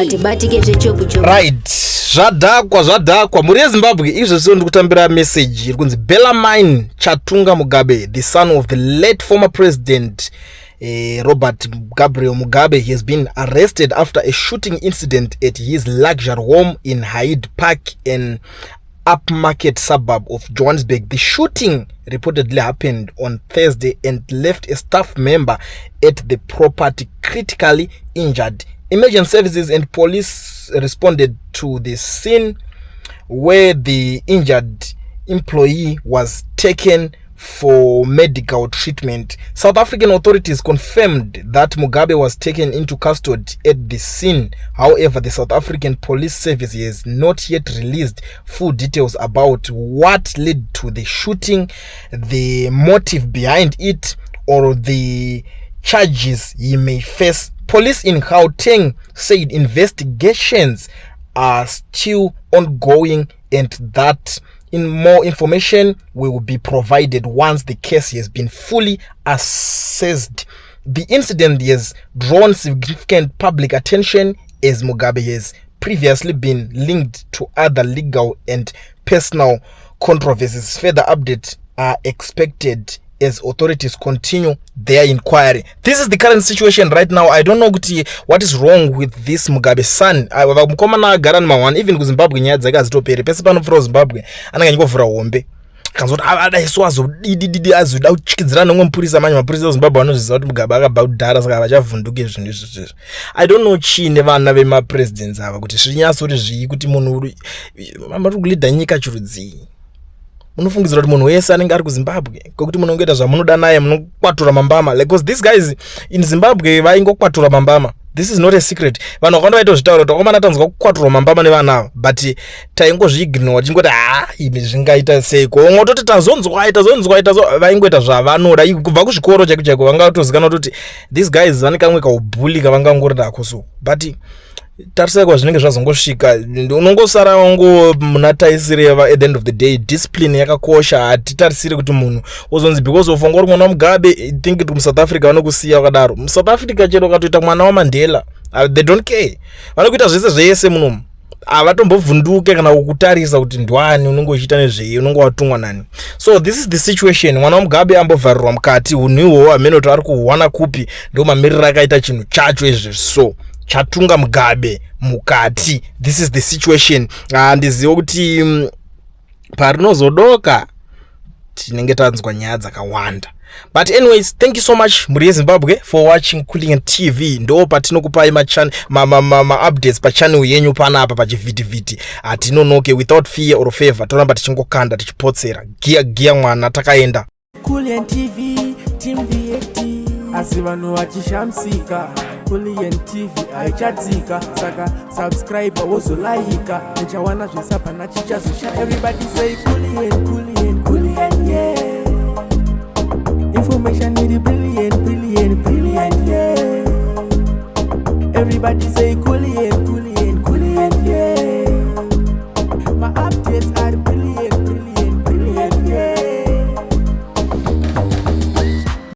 atibatike zvechopu right zvadhakwa muri yezimbabwe izvozvo ndikutambira message iri kunzi Bellarmine Chatunga Mugabe, the son of the late former president Robert Gabriel Mugabe, has been arrested after a shooting incident at his luxury home in Hyde Park, an upmarket suburb of Johannesburg. The shooting reportedly happened on Thursday and left a staff member at the property critically injured. Emergency services and police responded to the scene, where the injured employee was taken for medical treatment. South African authorities confirmed that Mugabe was taken into custody at the scene. However, the South African Police Service has not yet released full details about what led to the shooting, the motive behind it, or the charges he may face. Police in Gauteng said investigations are still ongoing and that more information will be provided once the case has been fully assessed. The incident has drawn significant public attention as Mugabe has previously been linked to other legal and personal controversies. Further updates are expected as authorities continue their inquiry. This is the current situation right now. I don't know what is wrong with this Mugabe son. Mukomana agara nemawan even kuZimbabwe nyaya dzake azitopere pese panofura Zimbabwe ananganyovhura hombe kanzoti adaiso azodidididi azoda kuchikidzira nomwe mupurisa manje mapurisa eZimbabwe anozviziva kuti Mugabe akabva kudhara saka vachavhunduke zvinhu izvozvo. I don't know chine vana vemapresidents ava kuti zvinyatsoti zvii kuti munhu uri kulidha nyika chirudzii. Munofungidzira kuti munhu wese anenge ari kuZimbabwe kwekuti munongoita zvamunoda naye munokwatura mambama, because these guys in Zimbabwe vaingokwatura mambama. This is not a secret. Vanhu vakandovaita zvitauro kuti wakamana tanzwa kukwatura mambama nevana, but taingozviignora tingoti imi zvingaita seiko, ngototi tazonzwa vaingoita zvavanoda kubva kuzvikoro chaiko vangatozikanwa kuti these guys vane kamwe kaubhuli kavangangorida so. But tarisai kwa zvinenge zvazongosvika unongosara wangu muna taisireva. At the end of the day discipline yakakosha. Hatitarisire kuti munhu ozonzi because of ngori mwana Mugabe think kuti muSouth Africa vanokusiya wakadaro. muSouth Africa chero katoita mwana waMandela, they don't care, vanokuita zvese zvese munomu, havatombovhunduke kana kukutarisa kuti ndwani unenge uchiita nezvei, unenge watumwa nani. So this is the situation. Mwana waMugabe ambovharirwa mukati, unhuwo amene kuti ari kuhwana kupi ndio mamiriro akaita chinhu chacho izvi. So Chatunga Mugabe mukati, this is the situation. Ndiziva kuti parinozodoka tinenge tanzwa nyaya dzakawanda. But anyways, thank you so much muri yeZimbabwe for watching Kulian TV. Ndo patinokupai ma updates pa channel yenyu panapa pa chivhiti. Atinonoke without fear or favor. Toramba tichingokanda tichipotsera gia mwana takaenda. Kulian TV team BAT asi vanhu vachishamsika. Kulian TV aichatsika saka subscribe wozolaika uchawana zvisapa nachichazosha. Everybody say Kulian yeah. Information need brilliant yeah. Everybody say Kulian